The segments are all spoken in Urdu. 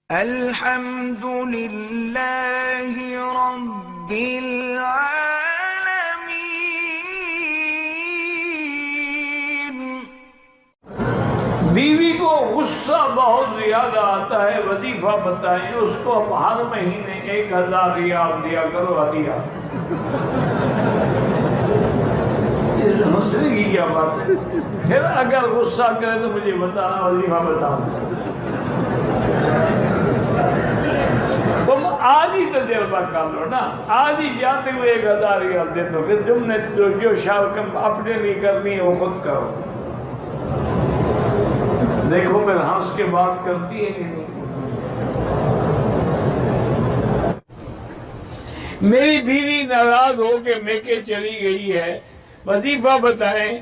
الحمد للہ رب العالمین۔ بیوی کو غصہ بہت زیادہ آتا ہے، وظیفہ بتائیں اس کو ہر مہینے 1000 ریال دیا کرو ہدیہ۔ اس میں مسئلے کی کیا بات ہے؟ پھر اگر غصہ کرے تو مجھے بتانا، وظیفہ بتاؤں۔ تم آج ہی تجربہ کر لو نا، آج ہی جاتے ہوئے 1000 ریال دے دو، پھر تم نے جو شاوکم اپنے لیے کرنی ہے وہ خود کرو۔ دیکھو پھر ہنس کے بات کرتی ہے کہ نہیں۔ میری بیوی ناراض ہو کے میکے چلی گئی ہے، وظیفہ بتائیں۔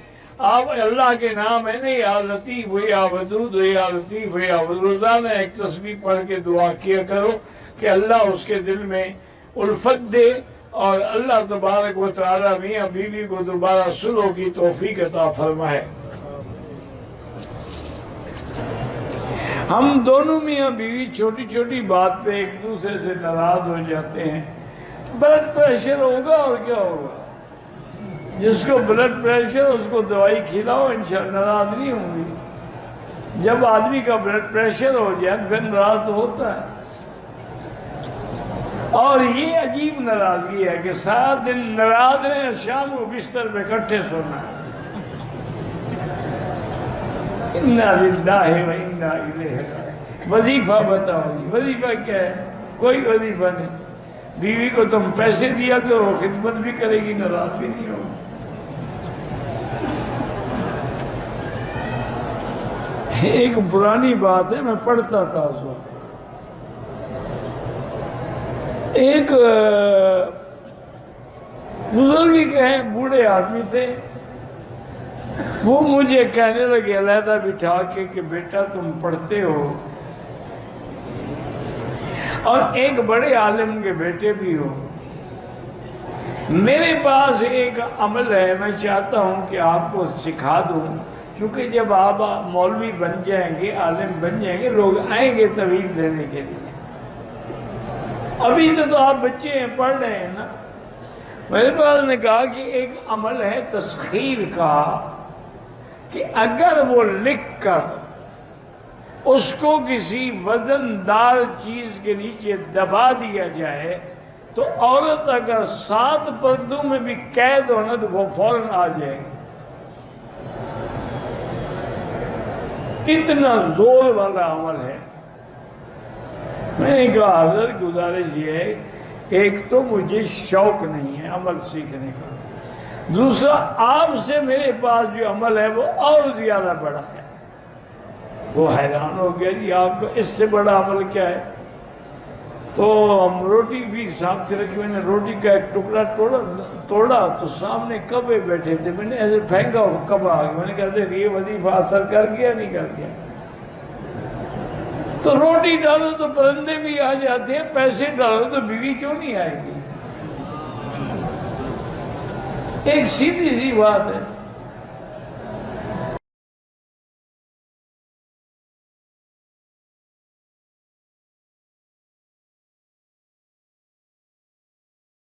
آپ اللہ کے نام ہے نا، یا لطیف ہو یا ودود ہو یا لطیف ہو یا ودود، روزانہ ایک تسبیح پڑھ کے دعا کیا کرو کہ اللہ اس کے دل میں الفت دے، اور اللہ تبارک و تعالی میاں بیوی کو دوبارہ صلح کی توفیق عطا فرمائے۔ ہم دونوں میاں بیوی چھوٹی چھوٹی بات پہ ایک دوسرے سے ناراض ہو جاتے ہیں۔ بلڈ پریشر ہوگا اور کیا ہوگا؟ جس کو بلڈ پریشر اس کو دوائی کھلاؤ، انشاءاللہ ناراض نہیں ہوں گی۔ جب آدمی کا بلڈ پریشر ہو جائے تو پھر ناراض تو ہوتا ہے۔ اور یہ عجیب ناراضگی ہے کہ سارا دن ناراض رہے، شام کو بستر پہ اکٹھے سونا ہے۔ اِنَّا لِلَّهِ وَإِنَّا إِلَيْهِ رَاجِعُونَ۔ وظیفہ بتاؤ جی، وظیفہ کیا ہے؟ کوئی وظیفہ نہیں۔ بیوی کو تم پیسے دیا کرو، خدمت بھی کرے گی، ناراض بھی نہیں ہوگی۔ ایک پرانی بات ہے، میں پڑھتا تھا اس وقت۔ ایک بزرگ کہیں بوڑھے آدمی تھے، وہ مجھے کہنے لگے علیحدہ بٹھا کے کہ بیٹا تم پڑھتے ہو اور ایک بڑے عالم کے بیٹے بھی ہو، میرے پاس ایک عمل ہے، میں چاہتا ہوں کہ آپ کو سکھا دوں، چونکہ جب آپ مولوی بن جائیں گے، عالم بن جائیں گے، لوگ آئیں گے توحید لینے کے لیے۔ ابھی تو آپ بچے ہیں، پڑھ رہے ہیں نا۔ میرے پاس نے کہا کہ ایک عمل ہے تسخیر کا، کہ اگر وہ لکھ کر اس کو کسی وزندار چیز کے نیچے دبا دیا جائے تو عورت اگر 7 پردوں میں بھی قید ہونا تو وہ فوراً آ جائے گی۔ اتنا زور والا عمل ہے۔ میں نے کہا حضرت گزارش یہ ہے، ایک تو مجھے شوق نہیں ہے عمل سیکھنے کا، دوسرا آپ سے میرے پاس جو عمل ہے وہ اور زیادہ بڑا ہے۔ وہ حیران ہو گیا، جی آپ کو اس سے بڑا عمل کیا ہے؟ تو ہم روٹی بھی سامنے رکھی، میں نے روٹی کا ایک ٹکڑا توڑا تو سامنے کبے بیٹھے تھے، میں نے ایسے پھینکا اور کبا آ گیا۔ میں نے کہا دیکھ یہ وظیفہ اثر کر گیا نہیں کر گیا؟ تو روٹی ڈالو تو پرندے بھی آ جاتے ہیں، پیسے ڈالو تو بیوی کیوں نہیں آئے گی؟ ایک سیدھی سی بات ہے۔